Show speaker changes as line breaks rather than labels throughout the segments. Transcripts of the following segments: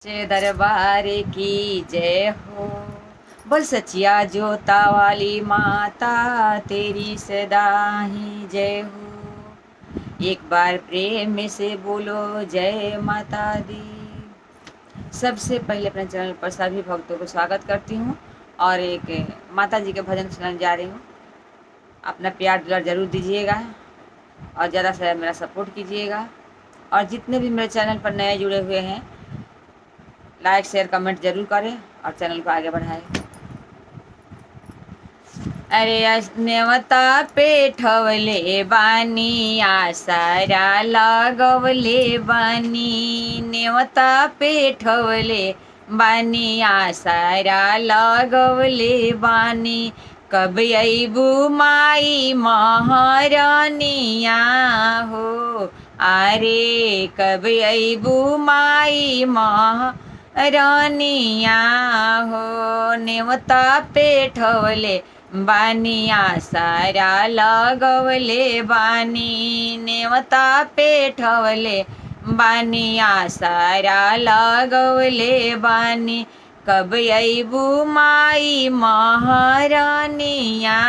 सच्चे दरबार की जय हो। बोल सचिया जोता वाली माता तेरी सदा ही जय हो। एक बार प्रेम से बोलो जय माता दी। सबसे पहले अपने चैनल पर सभी भक्तों को स्वागत करती हूँ और एक माता जी के भजन सुनाने जा रही हूँ। अपना प्यार दुलार जरूर दीजिएगा और ज़्यादा से ज़्यादा मेरा सपोर्ट कीजिएगा। और जितने भी मेरे चैनल पर नए जुड़े हुए हैं लाइक शेयर कमेंट जरूर करें और चैनल को आगे बढ़ाएं। अरे नेवता पेठवले बानी आसारा लागवले बानी। नेवता पेठवले बानी आसारा लागवले बानी। कब अबू माई महारानिया हो। अरे कब अबू माई महारानिया हो। नेवता पेठवले बानिया सारा लगवले बानी। नेवता पेठवले बानिया सारा लगवले बानी। कब अबू माई महारानिया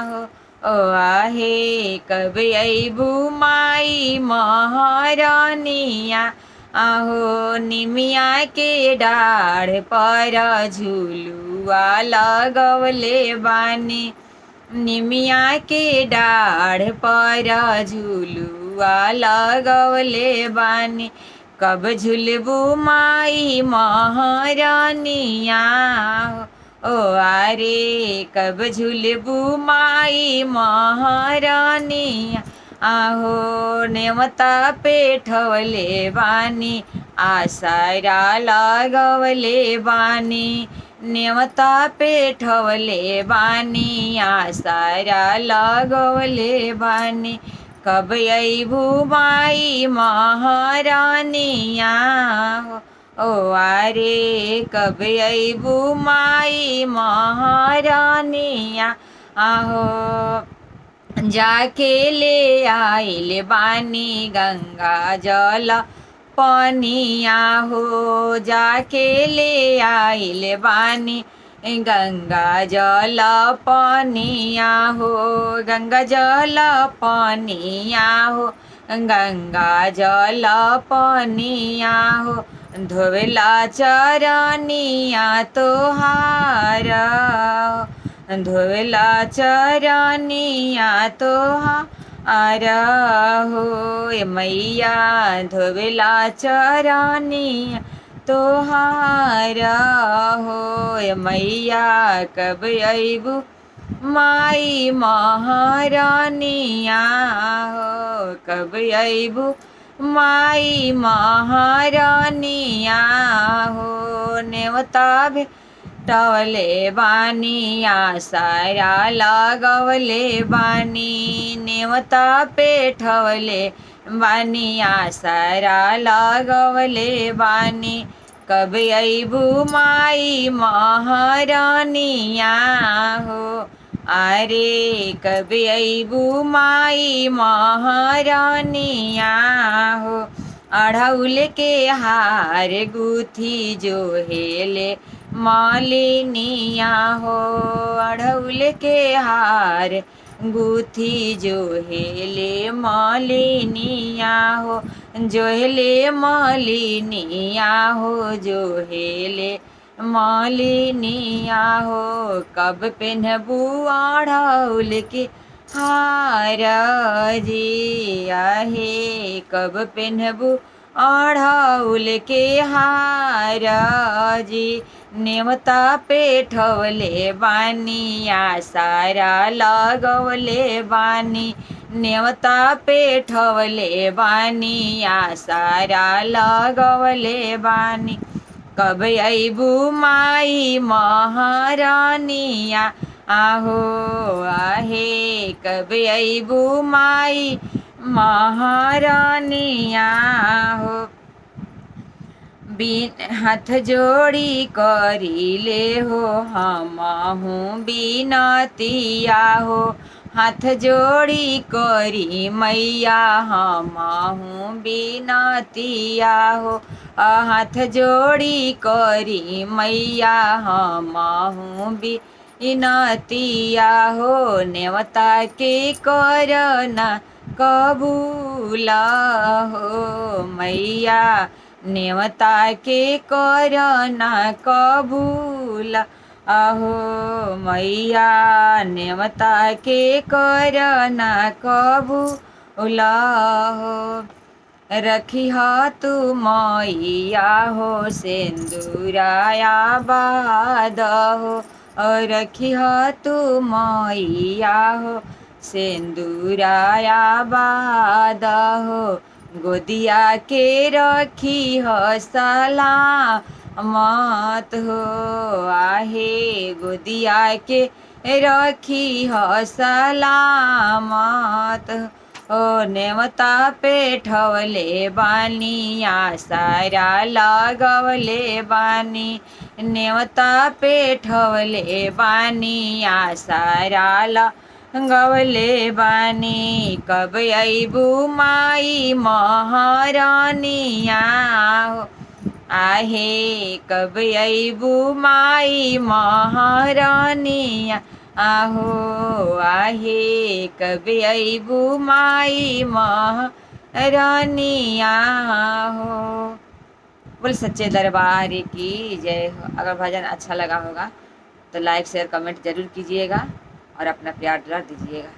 हो। ओ आहे कब अबू माई महारानिया आहो। निमिया के डाढ़ पर झूलुआ लगवले बानी। निमिया के डाढ़ पर झूलुआ लगवले बानी। कब झुलबू माई महारानिया ओ आरे कब झुलबू माई महारानिया आहो। नेवता पेठवले बानी आसारा लागवले बानी। नेवता पेठवले बानी आसारा लागवले बानी। कब अबू माई महारानिया हो। ओ आरे कब अबू माई महारानिया आहो। जाके ले आइल बानी गंगा जल पनिया हो। जाके ले आइल बानी गंगा जल पनिया हो। गंगा जल पनिया हो। गंगा जल पनिया हो। धोवेला चरनिया तोहार धोवेला चरनिया तोहार हो। ए मैया धोवेला चरनिया तोहार हो। ए मैया कब अबू माई महारानिया हो। कब अबू माई महारानिया हो। नेवता टवले बानी आसारा लागवले बानी। नेवता पेठवले बानी आसारा लागवले बानी। कब अबू माई महारानिया हो। अरे कब अबू माई महारानिया हो। अढ़ौल के हार गुथी जो हेले मालिनिया हो। अढ़ौल के हार गुथी जो हेले मालिनिया हो। जो हेले मालिनिया हो। जो हेले मालिनिया हो। कब पेन्हबू अढ़ौल के हार जी आहे। कब पेन्हबू अढ़ौल के हार जी। नेवता पेठवले बानी आसारा लगवले बानी। नेवता पेठवले बानी आसारा लगवले बानी। कब अबू माई महारानिया आहो। आहे कब अबू माई महारानिया हो। हाथ जोड़ी करीले हो हमहूँ बिनतिया हो। हाथ जोड़ी करी मैया हमहूँ बिनतिया हो। हाथ जोड़ी करी मैया हमहूँ बिनतिया हो। नेवता के करना कबूल हो मैया, नेवता के करना कबूल आहो मैया, नेवता के करना कबूल हो। रखी हो तू मैया हो सिंदूराया बाद हो। और रखी हो तू मैया हो सिंदूराया बाद हो। गोदिया के रखी हो सलामत हो। आहे गोदिया के रखी हो सलामत हो। नेवता पे ठवले बानी आसारा लगवले बानी। नेवता पे ठवले बानी आसारा लगवले बानी। कब अइबू माई महारानिया हो। आहे कब अइबू माई महारानिया आहो। आहे कब अइबू माई महारानिया हो। बोल सच्चे दरबार की जय हो। अगर भजन अच्छा लगा होगा तो लाइक शेयर कमेंट जरूर कीजिएगा और अपना प्यार दुलार दीजिएगा।